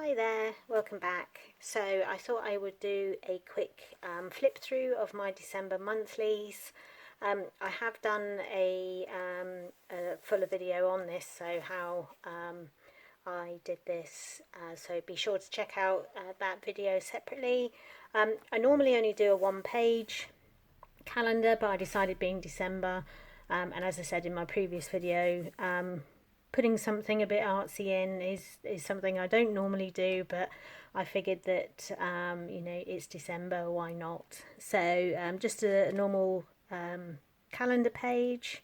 Hi there, welcome back. So I thought I would do a quick flip through of my December monthlies. I have done a fuller video on this, so how I did this, so be sure to check out that video separately. I normally only do a one page calendar, but I decided being December, and as I said in my previous video, putting something a bit artsy in is something I don't normally do, but I figured that it's December, why not? So just a normal calendar page.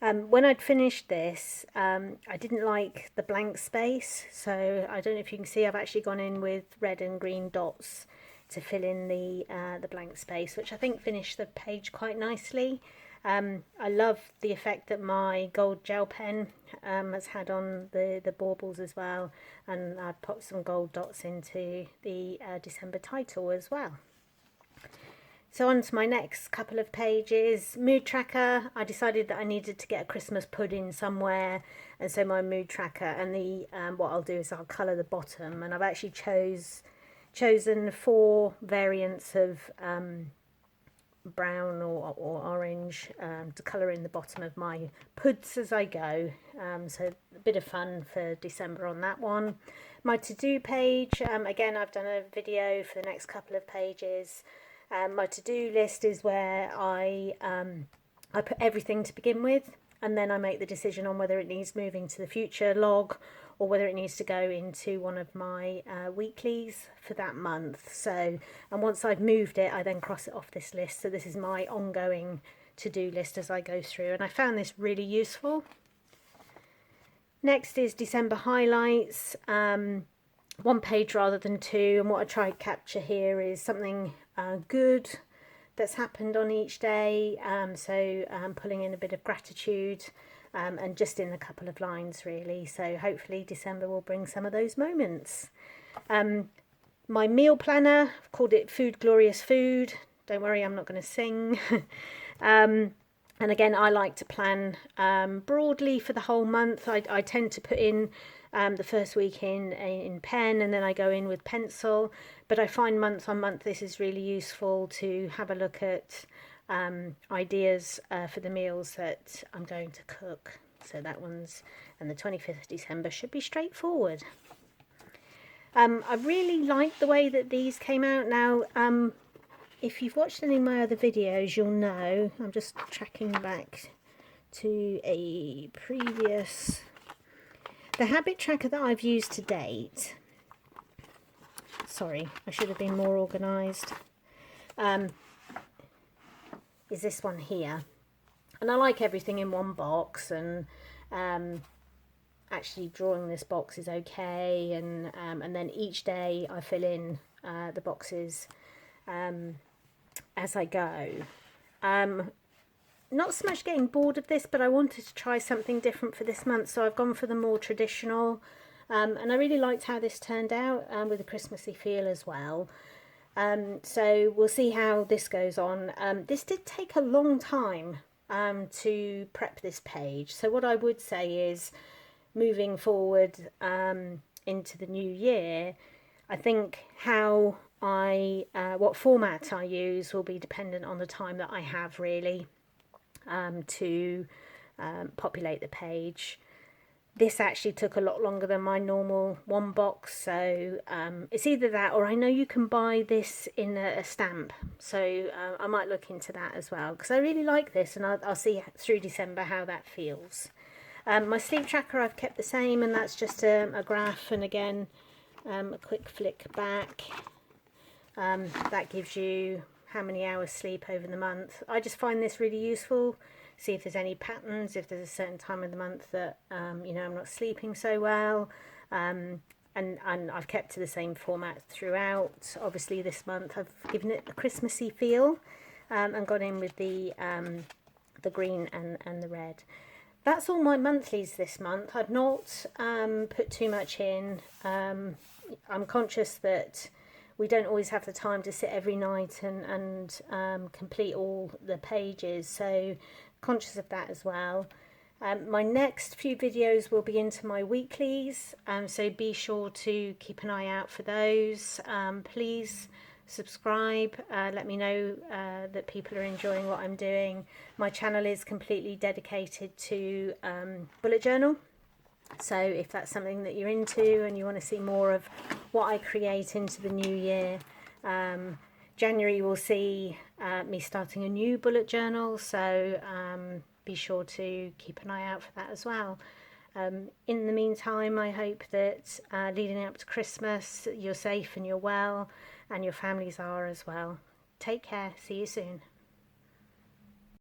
When I'd finished this, I didn't like the blank space, so I don't know if you can see I've actually gone in with red and green dots to fill in the blank space, which I think finished the page quite nicely. I love the effect that my gold gel pen has had on the baubles as well, and I've popped some gold dots into the December title as well. So on to my next couple of pages. Mood tracker. I decided that I needed to get a Christmas pudding somewhere, and so my mood tracker, and the what I'll do is I'll colour the bottom, and I've actually chosen 4 variants of brown or orange to colour in the bottom of my puds as I go. So a bit of fun for December on that one. My to-do page, again I've done a video for the next couple of pages. My to-do list is where I put everything to begin with, and then I make the decision on whether it needs moving to the future log or whether it needs to go into one of my weeklies for that month. So, and once I've moved it, I then cross it off this list. So this is my ongoing to-do list as I go through, and I found this really useful. Next is December highlights, 1 page rather than 2, and what I try to capture here is something good that's happened on each day, so pulling in a bit of gratitude, and just in a couple of lines really, so hopefully December will bring some of those moments. My meal planner, I've called it Food Glorious Food. Don't worry, I'm not going to sing. And again, I like to plan broadly for the whole month. I tend to put in the first week in pen, and then I go in with pencil, but I find month on month this is really useful to have a look at ideas for the meals that I'm going to cook. So that one's, and the 25th of December should be straightforward. I really like the way that these came out. Now, if you've watched any of my other videos, you'll know, I'm just tracking back to a previous, the habit tracker that I've used to date. Sorry, I should have been more organised. Is this one here, and I like everything in one box, and actually drawing this box is okay, and then each day I fill in the boxes as I go. Not so much getting bored of this, but I wanted to try something different for this month, so I've gone for the more traditional, and I really liked how this turned out with a Christmassy feel as well. So we'll see how this goes on. This did take a long time to prep this page, so what I would say is, moving forward into the new year, I think how what format I use will be dependent on the time that I have really to populate the page. This actually took a lot longer than my normal one box, so it's either that, or I know you can buy this in a stamp, so I might look into that as well, because I really like this, and I'll see through December how that feels. My sleep tracker I've kept the same, and that's just a graph, and again a quick flick back. That gives you how many hours sleep over the month. I just find this really useful. See if there's any patterns, if there's a certain time of the month that I'm not sleeping so well, and I've kept to the same format throughout. Obviously this month I've given it a Christmassy feel, and gone in with the green and the red. That's all my monthlies this month. I've not put too much in. I'm conscious that we don't always have the time to sit every night and complete all the pages, so conscious of that as well. My next few videos will be into my weeklies, so be sure to keep an eye out for those. Please subscribe, let me know that people are enjoying what I'm doing. My channel is completely dedicated to bullet journal, so if that's something that you're into and you want to see more of what I create into the new year, January will see me starting a new bullet journal, so be sure to keep an eye out for that as well. In the meantime, I hope that leading up to Christmas, you're safe and you're well, and your families are as well. Take care. See you soon.